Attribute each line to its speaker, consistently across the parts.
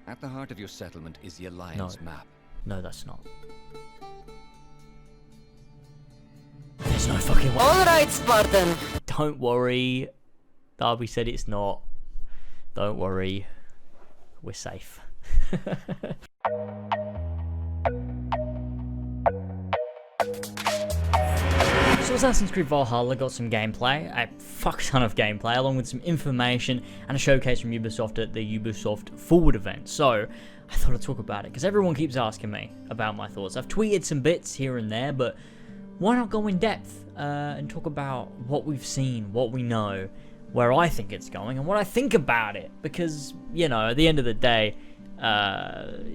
Speaker 1: At the heart of your settlement is the Alliance map.
Speaker 2: No, that's not. There's no fucking way.
Speaker 3: Alright, Spartan.
Speaker 2: Don't worry. Darby said it's not. Don't worry. We're safe. So Assassin's Creed Valhalla got some gameplay, a fuck ton of gameplay, along with some information and a showcase from Ubisoft at the Ubisoft Forward event. So I thought I'd talk about it, because everyone keeps asking me about my thoughts. I've tweeted some bits here and there, but why not go in depth and talk about what we've seen, what we know, where I think it's going, and what I think about it? Because, you know, at the end of the day,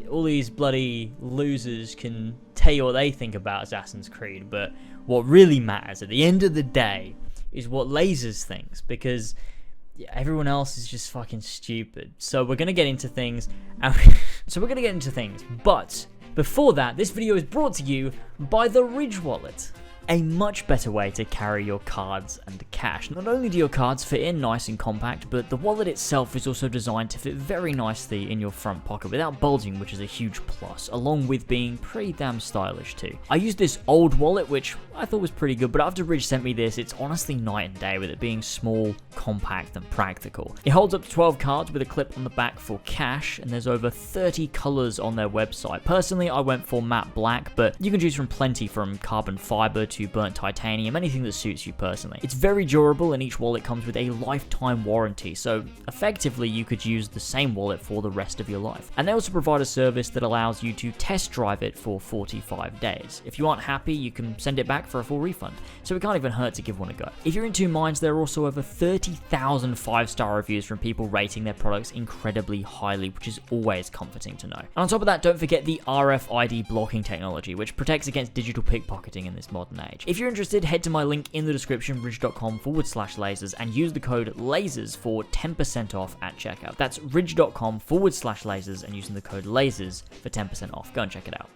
Speaker 2: all these bloody losers can tell you what they think about Assassin's Creed, but what really matters at the end of the day is what Lasers thinks, because everyone else is just fucking stupid. So we're gonna get into things, but before that, this video is brought to you by the Ridge Wallet. A much better way to carry your cards and cash. Not only do your cards fit in nice and compact, but the wallet itself is also designed to fit very nicely in your front pocket without bulging, which is a huge plus, along with being pretty damn stylish too. I used this old wallet, which I thought was pretty good, but after Ridge sent me this, it's honestly night and day with it being small, compact, and practical. It holds up to 12 cards with a clip on the back for cash, and there's over 30 colors on their website. Personally, I went for matte black, but you can choose from plenty, from carbon fiber to burnt titanium, anything that suits you personally. It's very durable, and each wallet comes with a lifetime warranty, so effectively you could use the same wallet for the rest of your life. And they also provide a service that allows you to test drive it for 45 days. If you aren't happy, you can send it back for a full refund, so it can't even hurt to give one a go. If you're in two minds, there are also over 30,000 5-star reviews from people rating their products incredibly highly, which is always comforting to know. And on top of that, don't forget the RFID blocking technology, which protects against digital pickpocketing in this modern age. If you're interested, head to my link in the description, ridge.com/lasers, and use the code LASERS for 10% off at checkout. That's ridge.com/lasers and using the code LASERS for 10% off. Go and check it out.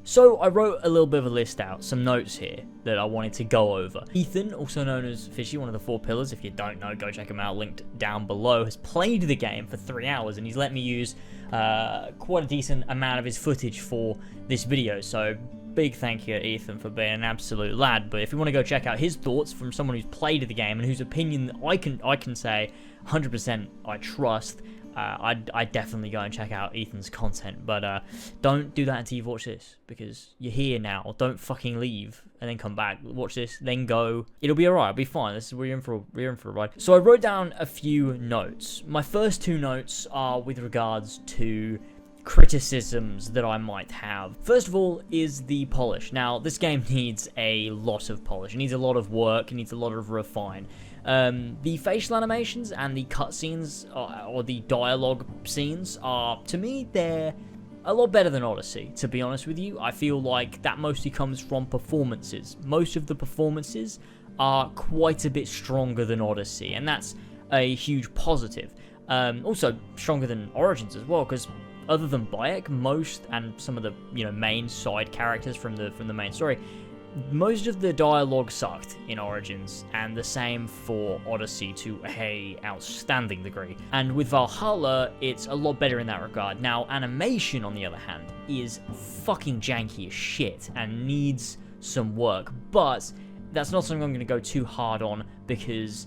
Speaker 2: So I wrote a little bit of a list out, some notes here that I wanted to go over. Ethan, also known as Fishy, one of the 4 pillars, if you don't know, go check him out, linked down below, has played the game for 3 hours, and he's let me use quite a decent amount of his footage for this video, so big thank you, Ethan, for being an absolute lad. But if you want to go check out his thoughts from someone who's played the game and whose opinion I can say 100% I trust, I'd definitely go and check out Ethan's content. But don't do that until you've watched this, because you're here now. Don't fucking leave and then come back. Watch this, then go. It'll be alright. It'll be fine. We're in for a ride. So I wrote down a few notes. My first 2 notes are with regards to criticisms that I might have. First of all is the polish. Now, this game needs a lot of polish. It needs a lot of work. It needs a lot of refine. The facial animations and the cutscenes, or the dialogue scenes, are, to me, they're a lot better than Odyssey, to be honest with you. I feel like that mostly comes from performances. Most of the performances are quite a bit stronger than Odyssey, and that's a huge positive. Also, stronger than Origins as well, because other than Bayek, most, and some of the, main side characters from the main story, most of the dialogue sucked in Origins, and the same for Odyssey to a outstanding degree. And with Valhalla, it's a lot better in that regard. Now, animation, on the other hand, is fucking janky as shit and needs some work, but that's not something I'm going to go too hard on, because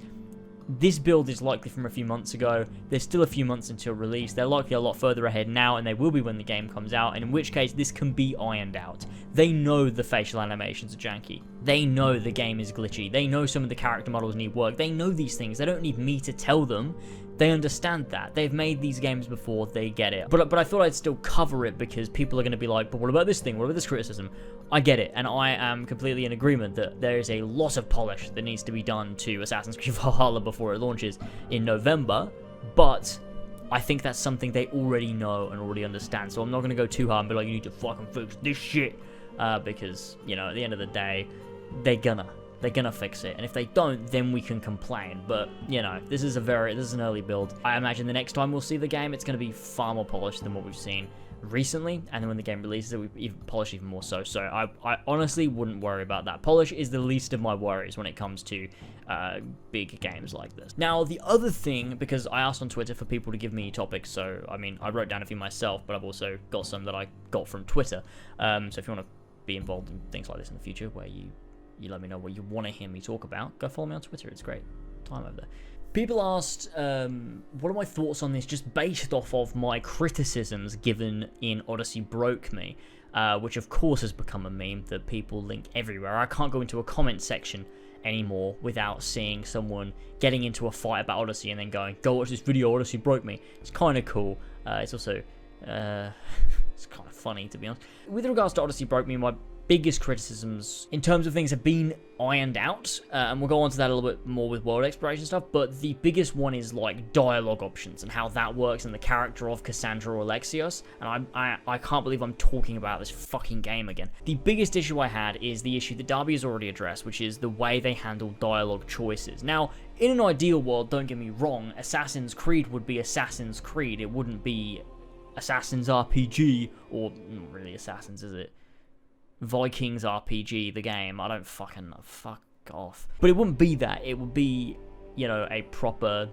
Speaker 2: this build is likely from a few months ago. There's still a few months until release. They're likely a lot further ahead now, and they will be when the game comes out, and in which case this can be ironed out. They know the facial animations are janky. They know the game is glitchy. They know some of the character models need work. They know these things. They don't need me to tell them. They understand that. They've made these games before. They get it. But I thought I'd still cover it, because people are going to be like, but what about this thing? What about this criticism? I get it, and I am completely in agreement that there is a lot of polish that needs to be done to Assassin's Creed Valhalla before it launches in November, but I think that's something they already know and already understand, so I'm not going to go too hard and be like, you need to fucking fix this shit, because, at the end of the day, they're gonna. they're gonna fix it, and if they don't, then we can complain. But, you know, this is an early build. I imagine the next time we'll see the game, it's gonna be far more polished than what we've seen recently, and then when the game releases it, we even polish even more so. So I honestly wouldn't worry about that. Polish is the least of my worries when it comes to big games like this. Now, the other thing, because I asked on Twitter for people to give me topics, so I mean, I wrote down a few myself, but I've also got some that I got from Twitter. So if you want to be involved in things like this in the future, where you let me know what you want to hear me talk about, go follow me on Twitter. It's a great time over there. People asked, what are my thoughts on this, just based off of my criticisms given in Odyssey Broke Me, which of course has become a meme that people link everywhere. I can't go into a comment section anymore without seeing someone getting into a fight about Odyssey and then going, go watch this video, Odyssey Broke Me. It's kind of cool. It's also, it's kind of funny, to be honest. With regards to Odyssey Broke Me, my biggest criticisms in terms of things have been ironed out, and we'll go on to that a little bit more with world exploration stuff, but the biggest one is like dialogue options and how that works and the character of Cassandra or Alexios, and I can't believe I'm talking about this fucking game again. The biggest issue I had is the issue that Darby has already addressed, which is the way they handle dialogue choices. Now, in an ideal world, don't get me wrong, Assassin's Creed would be Assassin's Creed, it wouldn't be Assassin's RPG, or not really Assassin's, is it? Vikings RPG, the game. I don't fuck off. But it wouldn't be that. It would be, you know, a proper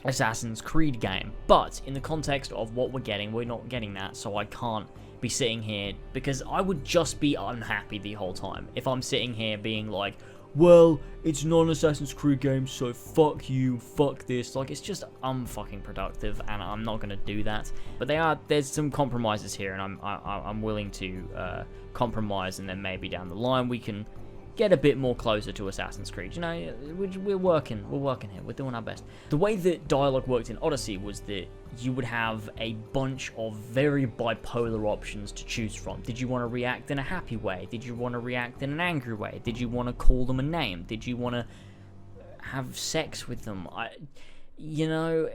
Speaker 2: Assassin's Creed game. But in the context of what we're getting, we're not getting that, so I can't be sitting here, because I would just be unhappy the whole time if I'm sitting here being like, well, it's not an Assassin's Creed game, so fuck you, fuck this. Like, it's just unfucking productive, and I'm not gonna do that. But there's some compromises here, and I'm willing to compromise, and then maybe down the line we can get a bit more closer to Assassin's Creed. You know, we're working here, we're doing our best. The way that dialogue worked in Odyssey was that you would have a bunch of very bipolar options to choose from. Did you want to react in a happy way? Did you want to react in an angry way? Did you want to call them a name? Did you want to have sex with them? You know,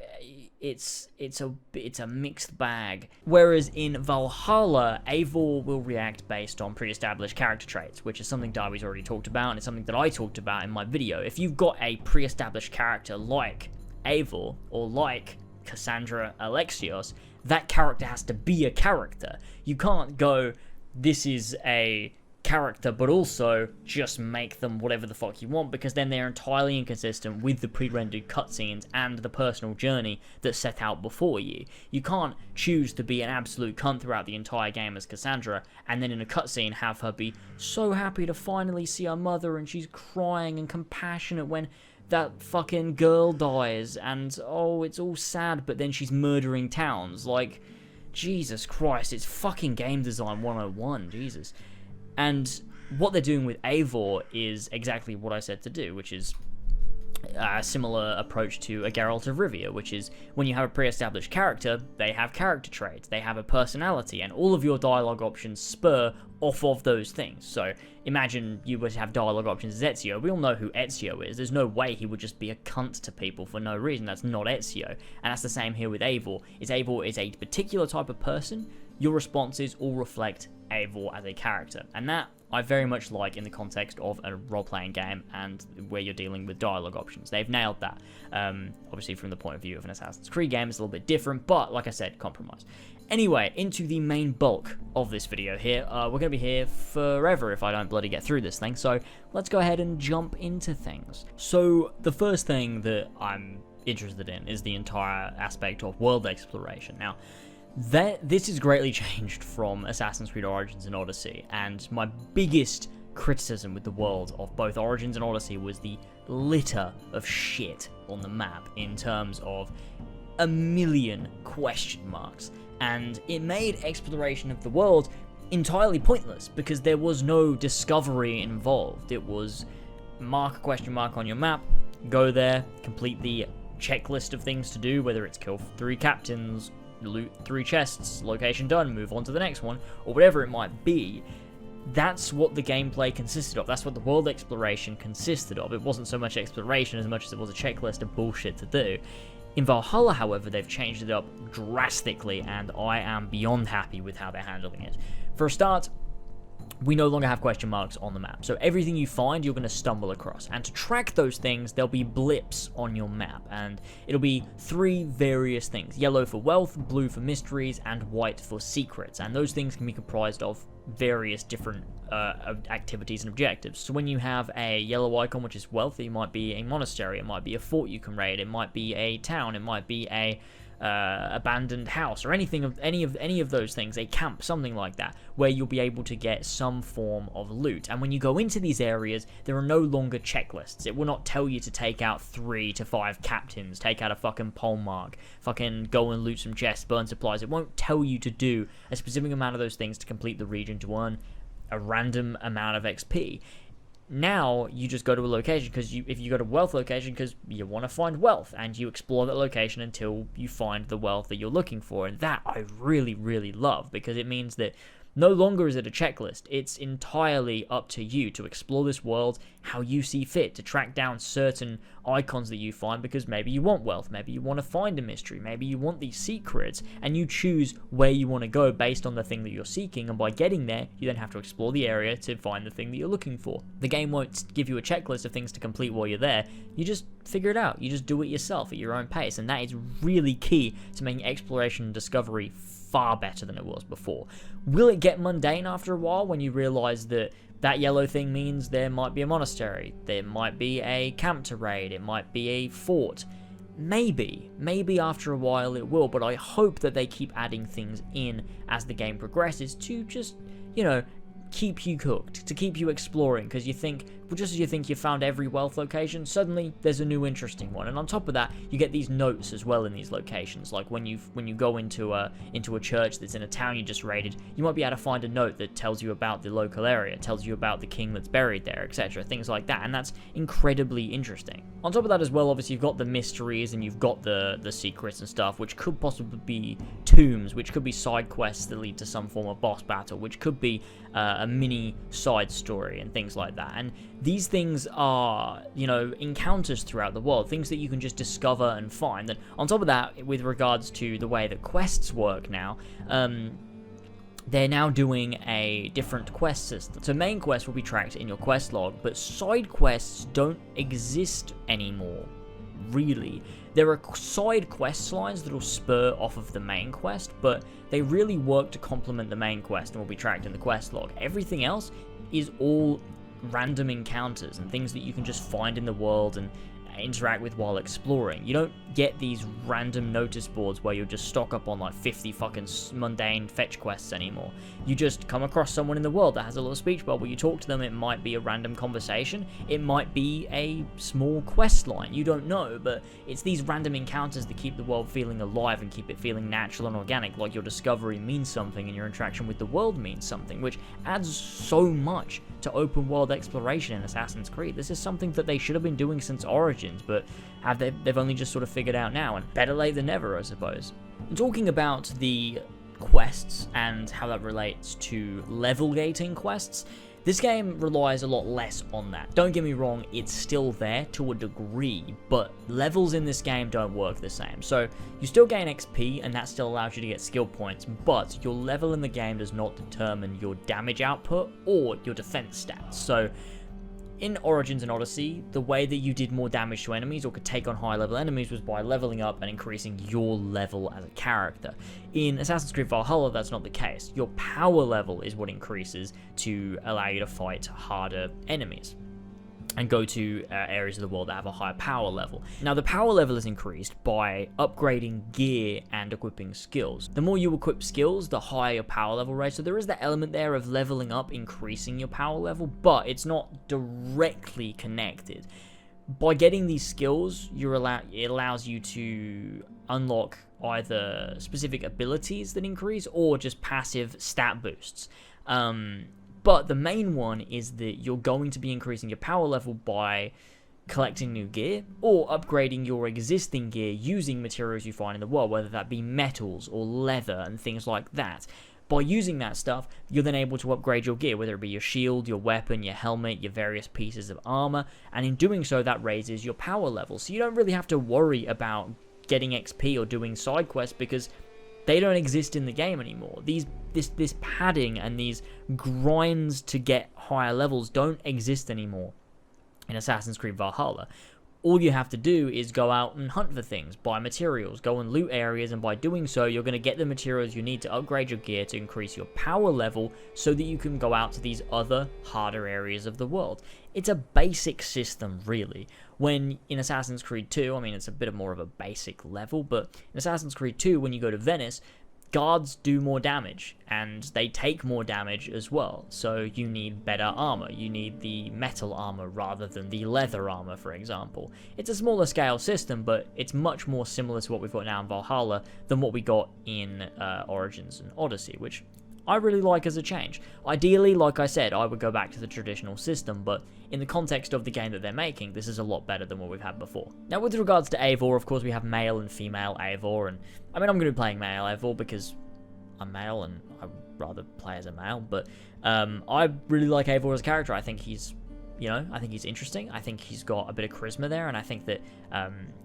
Speaker 2: it's a mixed bag. Whereas in Valhalla, Eivor will react based on pre-established character traits, which is something Darby's already talked about, and it's something that I talked about in my video. If you've got a pre-established character like Eivor, or like Cassandra Alexios, that character has to be a character. You can't go, this is a character, but also just make them whatever the fuck you want, because then they're entirely inconsistent with the pre-rendered cutscenes and the personal journey that's set out before you. You can't choose to be an absolute cunt throughout the entire game as Cassandra, and then in a cutscene have her be so happy to finally see her mother, and she's crying and compassionate when that fucking girl dies, and oh, it's all sad, but then she's murdering towns. Like, Jesus Christ, it's fucking game design 101, Jesus. And what they're doing with Eivor is exactly what I said to do, which is a similar approach to a Geralt of Rivia, which is when you have a pre-established character, they have character traits, they have a personality, and all of your dialogue options spur off of those things. So imagine you were to have dialogue options as Ezio. We all know who Ezio is. There's no way he would just be a cunt to people for no reason. That's not Ezio. And that's the same here with Eivor. Eivor is a particular type of person. Your responses all reflect Eivor as a character, and that I very much like in the context of a role-playing game and where you're dealing with dialogue options. They've nailed that. Obviously, from the point of view of an Assassin's Creed game, it's a little bit different, but like I said, compromise. Anyway, into the main bulk of this video here. We're going to be here forever if I don't bloody get through this thing, so let's go ahead and jump into things. So, the first thing that I'm interested in is the entire aspect of world exploration. Now, this is greatly changed from Assassin's Creed Origins and Odyssey, and my biggest criticism with the world of both Origins and Odyssey was the litter of shit on the map in terms of a million question marks, and it made exploration of the world entirely pointless because there was no discovery involved. It was mark a question mark on your map, go there, complete the checklist of things to do, whether it's kill 3 captains, loot 3 chests, location done, move on to the next one, or whatever it might be. That's what the gameplay consisted of. That's what the world exploration consisted of. It wasn't so much exploration as much as it was a checklist of bullshit to do. In Valhalla, however, they've changed it up drastically, and I am beyond happy with how they're handling it. For a start, we no longer have question marks on the map. So everything you find, you're going to stumble across. And to track those things, there'll be blips on your map. And it'll be 3 various things. Yellow for wealth, blue for mysteries, and white for secrets. And those things can be comprised of various different activities and objectives. So when you have a yellow icon, which is wealth, it might be a monastery, it might be a fort you can raid, it might be a town, it might be a abandoned house, or any of those things, a camp, something like that, where you'll be able to get some form of loot. And when you go into these areas, there are no longer checklists. It will not tell you to take out 3 to 5 captains, take out a fucking polemark, fucking go and loot some chests, burn supplies. It won't tell you to do a specific amount of those things to complete the region to earn a random amount of XP. Now you just go to a location, because if you go to a wealth location because you want to find wealth, and you explore that location until you find the wealth that you're looking for. And that I really, really love, because it means that no longer is it a checklist. It's entirely up to you to explore this world how you see fit, to track down certain icons that you find, because maybe you want wealth, maybe you want to find a mystery, maybe you want these secrets, and you choose where you want to go based on the thing that you're seeking. And by getting there, you then have to explore the area to find the thing that you're looking for. The game won't give you a checklist of things to complete while you're there. You just figure it out. You just do it yourself at your own pace, and that is really key to making exploration and discovery far better than it was before. Will it get mundane after a while when you realize that that yellow thing means there might be a monastery, there might be a camp to raid, it might be a fort? Maybe after a while it will, but I hope that they keep adding things in as the game progresses to just, keep you cooked, to keep you exploring, because you think, just as you think you found every wealth location, suddenly there's a new interesting one. And on top of that, you get these notes as well in these locations. Like when you go into a church that's in a town you just raided, you might be able to find a note that tells you about the local area, tells you about the king that's buried there, etc., things like that. And that's incredibly interesting. On top of that as well, obviously you've got the mysteries and you've got the secrets and stuff, which could possibly be tombs, which could be side quests that lead to some form of boss battle, which could be a mini side story and things like that. And these things are, encounters throughout the world, things that you can just discover and find. And on top of that, with regards to the way that quests work now, they're now doing a different quest system. So main quests will be tracked in your quest log, but side quests don't exist anymore, really. There are side quest lines that will spur off of the main quest, but they really work to complement the main quest and will be tracked in the quest log. Everything else is all random encounters and things that you can just find in the world and interact with while exploring. You don't get these random notice boards where you'll just stock up on like 50 fucking mundane fetch quests anymore. You just come across someone in the world that has a little speech bubble, you talk to them, it might be a random conversation, it might be a small quest line, you don't know, but it's these random encounters that keep the world feeling alive and keep it feeling natural and organic, like your discovery means something and your interaction with the world means something, which adds so much to open world exploration in Assassin's Creed. This is something that they should have been doing since Origins, but they've only just sort of figured out now, and better late than never, I suppose. And talking about the quests and how that relates to level gating quests, this game relies a lot less on that. Don't get me wrong, it's still there to a degree, but levels in this game don't work the same. So you still gain XP, and that still allows you to get skill points, but your level in the game does not determine your damage output or your defense stats. So in Origins and Odyssey, the way that you did more damage to enemies or could take on high level enemies was by leveling up and increasing your level as a character. In Assassin's Creed Valhalla, that's not the case. Your power level is what increases to allow you to fight harder enemies and go to areas of the world that have a higher power level. Now, the power level is increased by upgrading gear and equipping skills. The more you equip skills, the higher your power level rate. So there is that element there of leveling up, increasing your power level, but it's not directly connected. By getting these skills, it allows you to unlock either specific abilities that increase or just passive stat boosts. But the main one is that you're going to be increasing your power level by collecting new gear or upgrading your existing gear using materials you find in the world, whether that be metals or leather and things like that. By using that stuff, you're then able to upgrade your gear, whether it be your shield, your weapon, your helmet, your various pieces of armor, and in doing so, that raises your power level. So you don't really have to worry about getting XP or doing side quests, because they don't exist in the game anymore. This padding and these grinds to get higher levels don't exist anymore in Assassin's Creed Valhalla. All you have to do is go out and hunt for things, buy materials, go and loot areas, and by doing so, you're going to get the materials you need to upgrade your gear to increase your power level so that you can go out to these other harder areas of the world. It's a basic system, really. When in Assassin's Creed 2, I mean, it's a bit more of a basic level, but in Assassin's Creed 2, when you go to Venice, guards do more damage, and they take more damage as well, so you need better armor. You need the metal armor rather than the leather armor, for example. It's a smaller scale system, but it's much more similar to what we've got now in Valhalla than what we got in Origins and Odyssey, which I really like as a change. Ideally, like I said, I would go back to the traditional system, but in the context of the game that they're making, this is a lot better than what we've had before. Now, with regards to Eivor, of course, we have male and female Eivor, and I mean, I'm going to be playing male Eivor because I'm male and I'd rather play as a male, but I really like Eivor as a character. I think he's, I think he's interesting. I think he's got a bit of charisma there, and I think that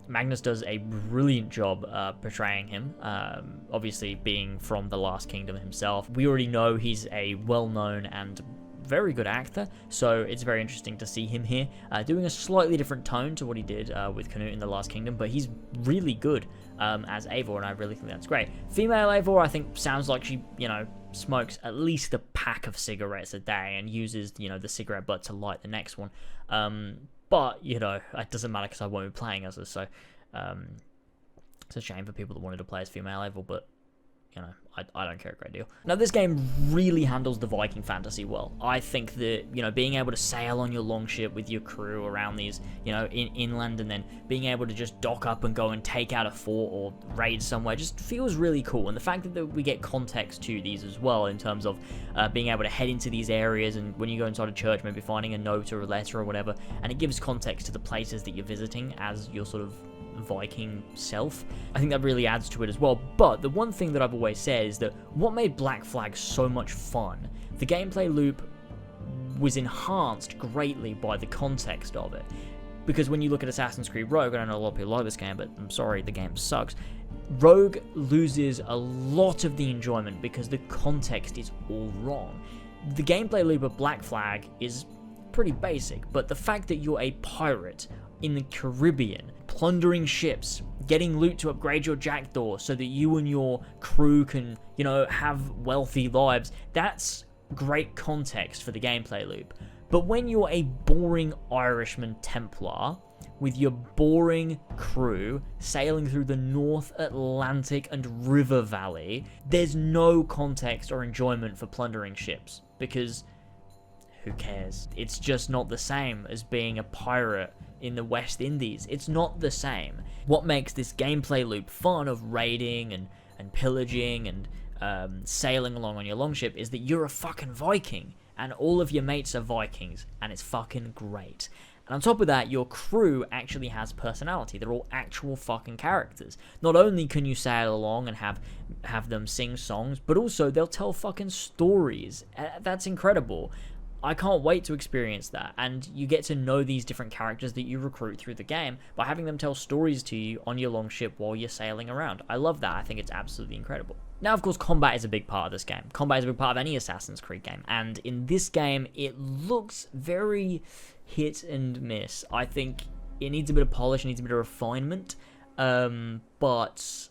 Speaker 2: Magnus does a brilliant job portraying him. Obviously, being from the Last Kingdom himself, we already know he's a well-known and very good actor, so it's very interesting to see him here, doing a slightly different tone to what he did with Canute in the Last Kingdom, but he's really good as Eivor, and I really think that's great. Female Eivor, I think, sounds like she, smokes at least a pack of cigarettes a day and uses, the cigarette butt to light the next one. But, it doesn't matter because I won't be playing as her, so it's a shame for people that wanted to play as female Eivor, but I don't care a great deal. Now, this game really handles the Viking fantasy well. I think that, being able to sail on your longship with your crew around these, inland, and then being able to just dock up and go and take out a fort or raid somewhere just feels really cool. And the fact that we get context to these as well, in terms of being able to head into these areas, and when you go inside a church, maybe finding a note or a letter or whatever, and it gives context to the places that you're visiting as your sort of Viking self. I think that really adds to it as well. But the one thing that I've always said is that what made Black Flag so much fun, the gameplay loop was enhanced greatly by the context of it. Because when you look at Assassin's Creed Rogue, I don't know a lot of people like this game, but I'm sorry, the game sucks. Rogue loses a lot of the enjoyment because the context is all wrong. The gameplay loop of Black Flag is pretty basic, but the fact that you're a pirate in the Caribbean, plundering ships, getting loot to upgrade your jackdaw so that you and your crew can, have wealthy lives, that's great context for the gameplay loop. But when you're a boring Irishman Templar with your boring crew sailing through the North Atlantic and River Valley, there's no context or enjoyment for plundering ships, because who cares? It's just not the same as being a pirate in the West Indies. It's not the same. What makes this gameplay loop fun of raiding and pillaging and sailing along on your longship is that you're a fucking Viking, and all of your mates are Vikings, and it's fucking great. And on top of that, your crew actually has personality. They're all actual fucking characters. Not only can you sail along and have them sing songs, but also they'll tell fucking stories. That's incredible. I can't wait to experience that, and you get to know these different characters that you recruit through the game by having them tell stories to you on your longship while you're sailing around. I love that. I think it's absolutely incredible. Now, of course, combat is a big part of this game. Combat is a big part of any Assassin's Creed game, and in this game, it looks very hit and miss. I think it needs a bit of polish, it needs a bit of refinement, but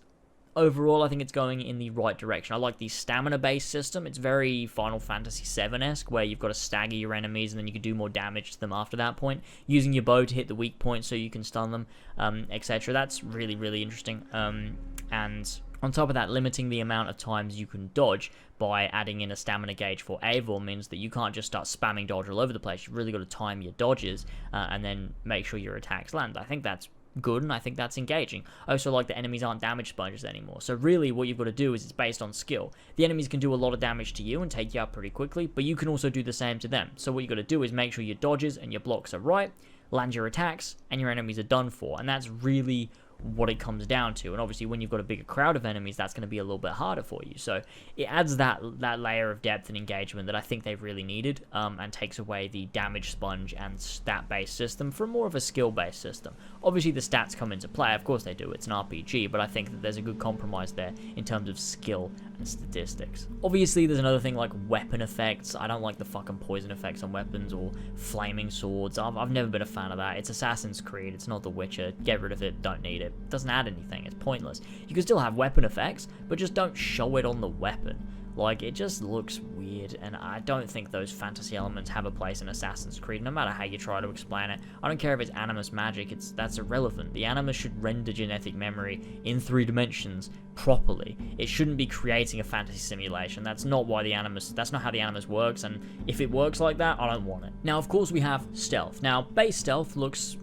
Speaker 2: overall, I think it's going in the right direction. I like the stamina-based system. It's very Final Fantasy VII-esque, where you've got to stagger your enemies, and then you can do more damage to them after that point, using your bow to hit the weak points so you can stun them, etc. That's really, really interesting. And on top of that, limiting the amount of times you can dodge by adding in a stamina gauge for Eivor means that you can't just start spamming dodge all over the place. You've really got to time your dodges and then make sure your attacks land. I think that's good, and I think that's engaging. I also like that enemies aren't damage sponges anymore. So really what you've got to do is it's based on skill. The enemies can do a lot of damage to you and take you out pretty quickly, but you can also do the same to them. So what you've got to do is make sure your dodges and your blocks are right, land your attacks, and your enemies are done for. And that's really what it comes down to. And obviously when you've got a bigger crowd of enemies, that's going to be a little bit harder for you. So it adds that layer of depth and engagement that I think they've really needed, and takes away the damage sponge and stat-based system for more of a skill-based system. Obviously the stats come into play, of course they do, it's an RPG, but I think that there's a good compromise there in terms of skill and statistics. Obviously there's another thing like weapon effects. I don't like the fucking poison effects on weapons or flaming swords. I've never been a fan of that. It's Assassin's Creed, it's not The Witcher. Get rid of it, don't need it. It doesn't add anything, it's pointless. You can still have weapon effects, but just don't show it on the weapon. Like, it just looks weird, and I don't think those fantasy elements have a place in Assassin's Creed, no matter how you try to explain it. I don't care if it's animus magic, that's irrelevant. The animus should render genetic memory in 3 dimensions properly. It shouldn't be creating a fantasy simulation. That's not how the animus works, and if it works like that, I don't want it. Now, of course, we have stealth. Now, base stealth looks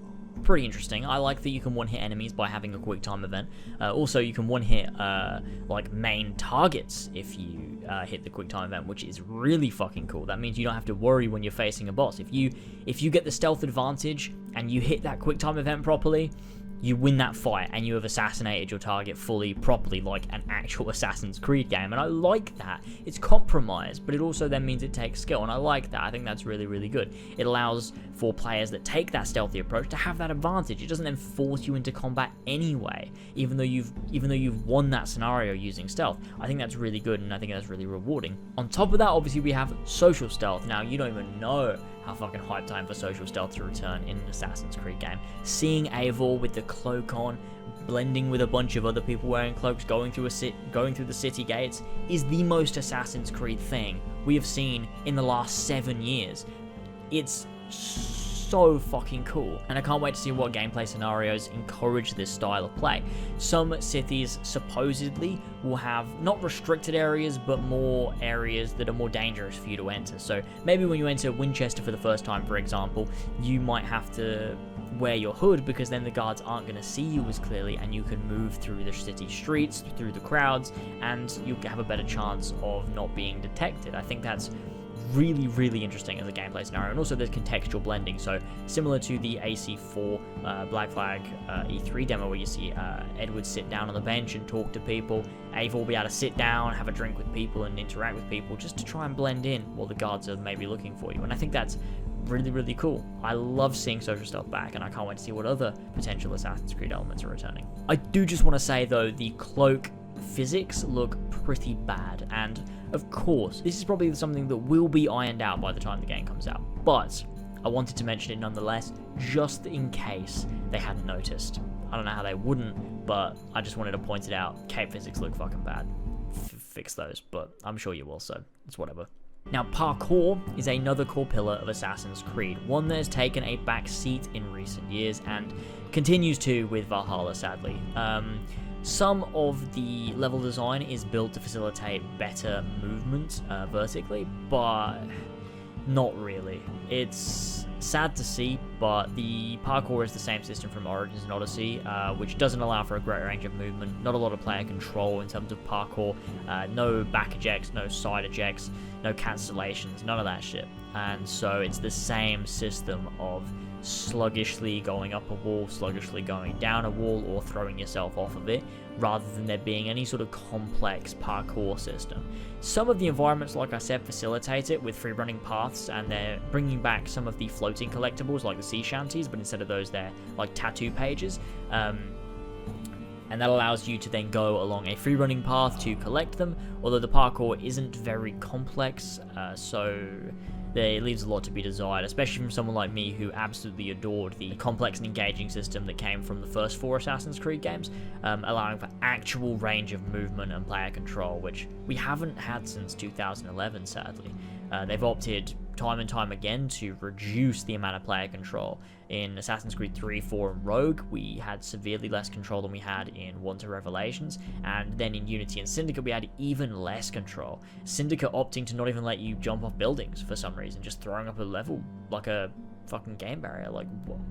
Speaker 2: pretty interesting. I like that you can one-hit enemies by having a quick time event. Also, you can one-hit like main targets if you hit the quick time event, which is really fucking cool. That means you don't have to worry when you're facing a boss. If you get the stealth advantage and you hit that quick time event properly, you win that fight and you have assassinated your target fully, properly, like an actual Assassin's Creed game. And I like that. It's compromised, but it also then means it takes skill, and I like that. I think that's really, really good. It allows for players that take that stealthy approach to have that advantage. It doesn't then force you into combat anyway, even though you've won that scenario using stealth. I think that's really good, and I think that's really rewarding. On top of that, obviously, we have social stealth. Now, you don't even know how fucking hyped I am for social stealth to return in an Assassin's Creed game. Seeing Eivor with the cloak on, blending with a bunch of other people wearing cloaks, going through the city gates, is the most Assassin's Creed thing we have seen in the last 7 years. It's so fucking cool, and I can't wait to see what gameplay scenarios encourage this style of play. Some cities supposedly will have not restricted areas, but more areas that are more dangerous for you to enter. So maybe when you enter Winchester for the first time, for example, you might have to wear your hood, because then the guards aren't going to see you as clearly, and you can move through the city streets, through the crowds, and you'll have a better chance of not being detected. I think that's really, really interesting as a gameplay scenario. And also there's contextual blending, so similar to the AC4 Black Flag E3 demo, where you see Edward sit down on the bench and talk to people. Eivor will be able to sit down, have a drink with people, and interact with people just to try and blend in while the guards are maybe looking for you. And I think that's really, really cool. I love seeing social stealth back, and I can't wait to see what other potential Assassin's Creed elements are returning. I do just want to say though, the cloak physics look pretty bad, and of course this is probably something that will be ironed out by the time the game comes out, but I wanted to mention it nonetheless, just in case they hadn't noticed. I don't know how they wouldn't, but I just wanted to point it out. Cape physics look fucking bad. Fix those, but I'm sure you will, so it's whatever. Now, parkour is another core pillar of Assassin's Creed, one that has taken a back seat in recent years and continues to with Valhalla, sadly. Some of the level design is built to facilitate better movement vertically, but not really. It's sad to see, but the parkour is the same system from Origins and Odyssey, which doesn't allow for a great range of movement, not a lot of player control in terms of parkour, no back ejects, no side ejects, no cancellations, none of that shit. And so it's the same system of sluggishly going up a wall, sluggishly going down a wall, or throwing yourself off of it, rather than there being any sort of complex parkour system. Some of the environments, like I said, facilitate it with free running paths, and they're bringing back some of the floating collectibles like the sea shanties, but instead of those they're like tattoo pages, and that allows you to then go along a free running path to collect them, although the parkour isn't very complex, so it leaves a lot to be desired, especially from someone like me who absolutely adored the complex and engaging system that came from the first 4 Assassin's Creed games, allowing for actual range of movement and player control, which we haven't had since 2011, sadly. They've opted time and time again to reduce the amount of player control. In Assassin's Creed 3, 4, and Rogue, we had severely less control than we had in 1 to Revelations, and then in Unity and Syndicate we had even less control. Syndicate opting to not even let you jump off buildings for some reason, just throwing up a level like a fucking game barrier. Like,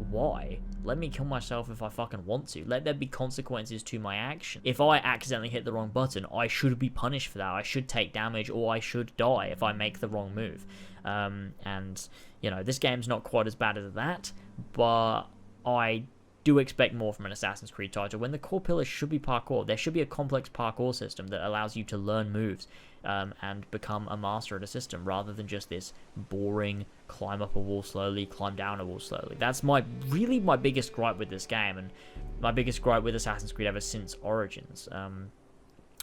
Speaker 2: why? Let me kill myself if I fucking want to. Let there be consequences to my action. If I accidentally hit the wrong button, I should be punished for that. I should take damage, or I should die if I make the wrong move. And, you know, this game's not quite as bad as that, but I do expect more from an Assassin's Creed title when the core pillar should be parkour. There should be a complex parkour system that allows you to learn moves and become a master at a system, rather than just this boring climb up a wall slowly, climb down a wall slowly. That's really my biggest gripe with this game, and my biggest gripe with Assassin's Creed ever since Origins.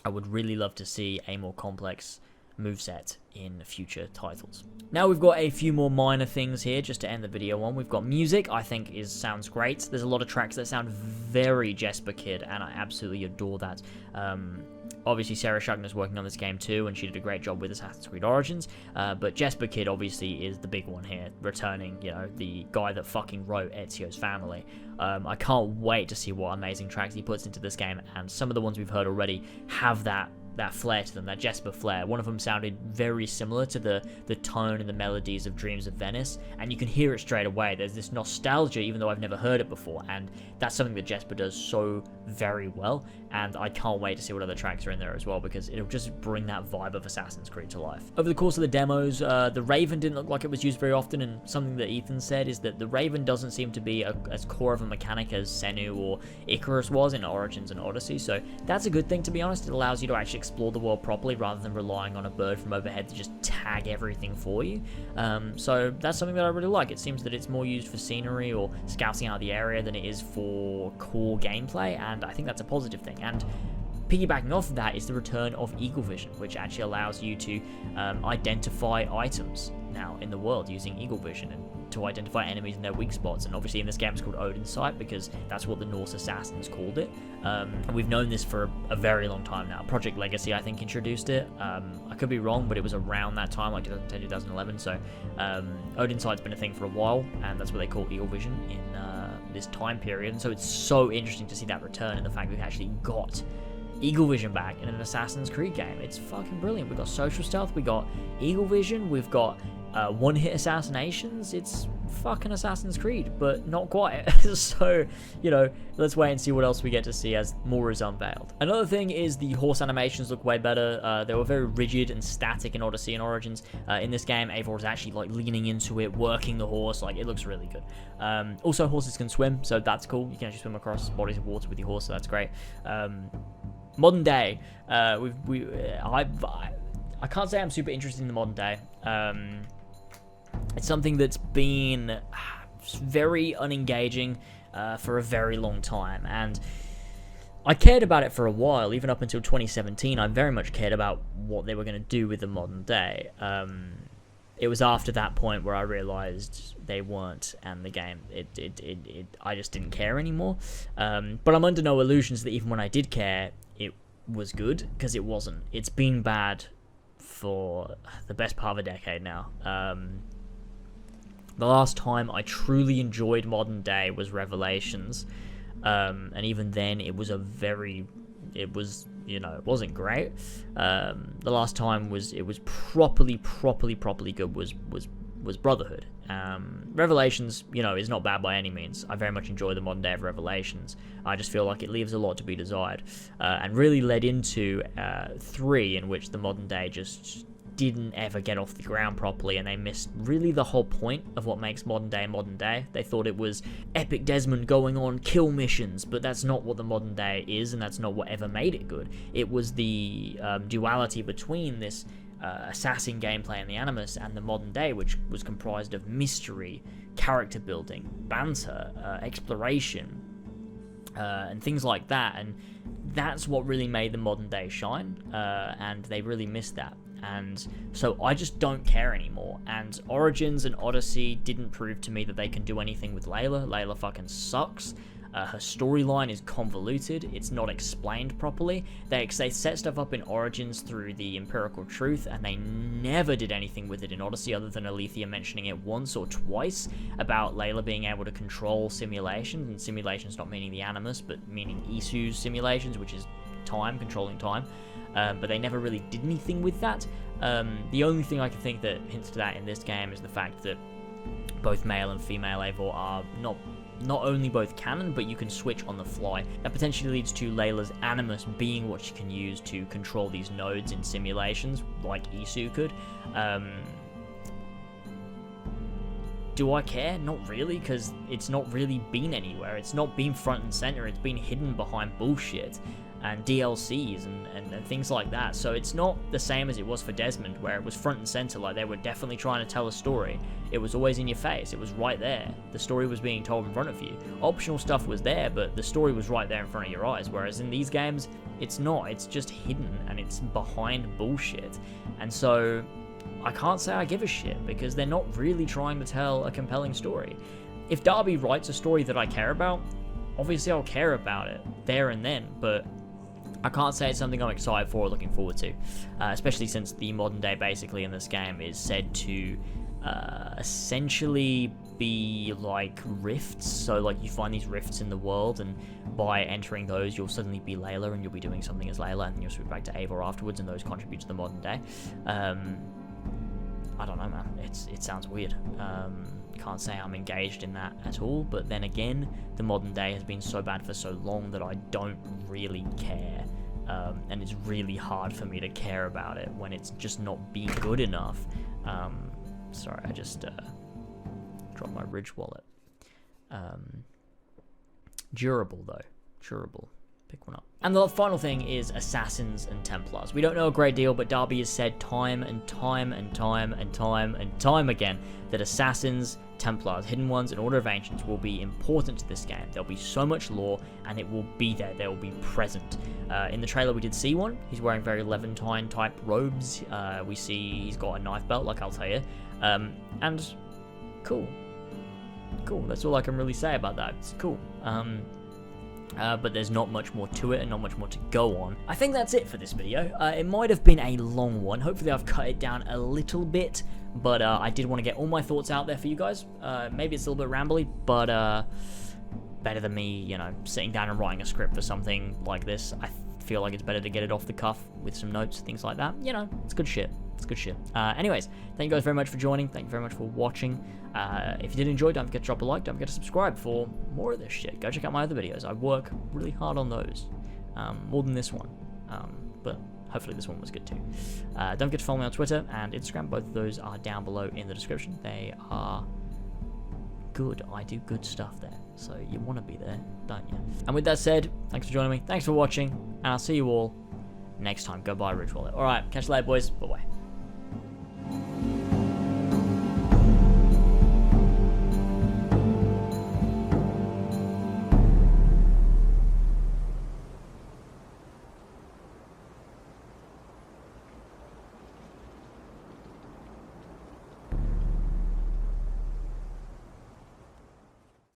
Speaker 2: I would really love to see a more complex moveset in future titles. Now we've got a few more minor things here just to end the video on. We've got music, I think sounds great. There's a lot of tracks that sound very Jesper Kid, and I absolutely adore that. Obviously Sarah Schuckner's working on this game too, and she did a great job with Assassin's Creed Origins, but Jesper Kid obviously is the big one here, returning, you know, the guy that fucking wrote Ezio's Family. I can't wait to see what amazing tracks he puts into this game, and some of the ones we've heard already have that flair to them, that Jesper flair. One of them sounded very similar to the tone and the melodies of Dreams of Venice, and you can hear it straight away. There's this nostalgia, even though I've never heard it before, and that's something that Jesper does so very well, and I can't wait to see what other tracks are in there as well, because it'll just bring that vibe of Assassin's Creed to life. Over the course of the demos, the Raven didn't look like it was used very often, and something that Ethan said is that the Raven doesn't seem to be as core of a mechanic as Senu or Icarus was in Origins and Odyssey, so that's a good thing, to be honest. It allows you to actually explore the world properly, rather than relying on a bird from overhead to just tag everything for you. So that's something that I really like. It seems that it's more used for scenery or scouting out the area than it is for core gameplay, and I think that's a positive thing. And piggybacking off of that is the return of Eagle Vision, which actually allows you to identify items now in the world using Eagle Vision, and to identify enemies and their weak spots. And obviously in this game it's called Odin's Sight, because that's what the Norse assassins called it. And we've known this for a very long time now. Project Legacy, I think, introduced it. I could be wrong, but it was around that time, like 2010, 2011. So Odin's Sight's been a thing for a while, and that's what they call Eagle Vision in this time period. And so it's so interesting to see that return, and the fact we've actually got Eagle Vision back in an Assassin's Creed game. It's fucking brilliant. We've got social stealth, we got Eagle Vision, we've got one-hit assassinations. It's fucking Assassin's Creed, but not quite. So, you know, let's wait and see what else we get to see as more is unveiled. Another thing is the horse animations look way better. They were very rigid and static in Odyssey and Origins. In this game, Eivor is actually like leaning into it, working the horse. Like, it looks really good. Also, horses can swim, so that's cool. You can actually swim across bodies of water with your horse, so that's great. Modern day, I can't say I'm super interested in the modern day. It's something that's been very unengaging for a very long time, and I cared about it for a while. Even up until 2017, I very much cared about what they were going to do with the modern day. It was after that point where I realized they weren't, and the game, I just didn't care anymore. But I'm under no illusions that even when I did care, it was good, because it wasn't. It's been bad for the best part of a decade now. The last time I truly enjoyed modern day was Revelations, and even then it was it wasn't great. The last time it was properly good was Brotherhood. Revelations, is not bad by any means. I very much enjoy the modern day of Revelations. I just feel like it leaves a lot to be desired, and really led into 3, in which the modern day just didn't ever get off the ground properly, and they missed really the whole point of what makes modern day. They thought it was Epic Desmond going on kill missions, but that's not what the modern day is, and that's not what ever made it good. It was the duality between this assassin gameplay in the Animus and the modern day, which was comprised of mystery, character building, banter, exploration, and things like that, and that's what really made the modern day shine, and they really missed that. And so I just don't care anymore, and Origins and Odyssey didn't prove to me that they can do anything with Layla. Layla fucking sucks. Her storyline is convoluted, it's not explained properly. They set stuff up in Origins through the empirical truth, and they never did anything with it in Odyssey, other than Alethea mentioning it once or twice about Layla being able to control simulations, and simulations not meaning the Animus, but meaning Isu's simulations, which is time, controlling time. But they never really did anything with that. The only thing I can think that hints to that in this game is the fact that both male and female Eivor are not only both canon, but you can switch on the fly. That potentially leads to Layla's Animus being what she can use to control these nodes in simulations, like Isu could. Do I care? Not really, because it's not really been anywhere. It's not been front and center. It's been hidden behind bullshit and DLCs and things like that. So it's not the same as it was for Desmond, where it was front and center, like they were definitely trying to tell a story. It was always in your face. It was right there. The story was being told in front of you. Optional stuff was there, but the story was right there in front of your eyes. Whereas in these games, it's not. It's just hidden, and it's behind bullshit. And so I can't say I give a shit, because they're not really trying to tell a compelling story. If Darby writes a story that I care about, obviously I'll care about it there and then, but I can't say it's something I'm excited for or looking forward to, especially since the modern day basically in this game is said to essentially be like rifts. So like you find these rifts in the world, and by entering those you'll suddenly be Layla, and you'll be doing something as Layla, and then you'll switch back to Ava afterwards, and those contribute to the modern day. I don't know, man. It sounds weird. Can't say I'm engaged in that at all, but then again, the modern day has been so bad for so long that I don't really care, and it's really hard for me to care about it when it's just not being good enough. Sorry, I just dropped my Ridge wallet. Durable though, durable. Pick one up. And the final thing is Assassins and Templars. We don't know a great deal, but Darby has said time and time and time and time and time again that Assassins, Templars, Hidden Ones, and Order of Ancients will be important to this game. There'll be so much lore, and it will be there. They will be present. In the trailer, we did see one. He's wearing very Levantine type robes. We see he's got a knife belt, like I'll tell you. And cool. Cool. That's all I can really say about that. It's cool. But there's not much more to it and not much more to go on. I think that's it for this video. It might have been a long one. Hopefully I've cut it down a little bit, but I did want to get all my thoughts out there for you guys. Maybe it's a little bit rambly, but better than me, you know, sitting down and writing a script for something like this. I feel like it's better to get it off the cuff with some notes, things like that. You know, it's good shit. It's good shit. Anyways, thank you guys very much for joining. Thank you very much for watching. If you did enjoy, don't forget to drop a like. Don't forget to subscribe for more of this shit. Go check out my other videos. I work really hard on those. More than this one. But hopefully this one was good too. Don't forget to follow me on Twitter and Instagram. Both of those are down below in the description. They are good. I do good stuff there. So you want to be there, don't you? And with that said, thanks for joining me. Thanks for watching. And I'll see you all next time. Go buy a Ridge wallet. Alright, catch you later, boys. Bye-bye.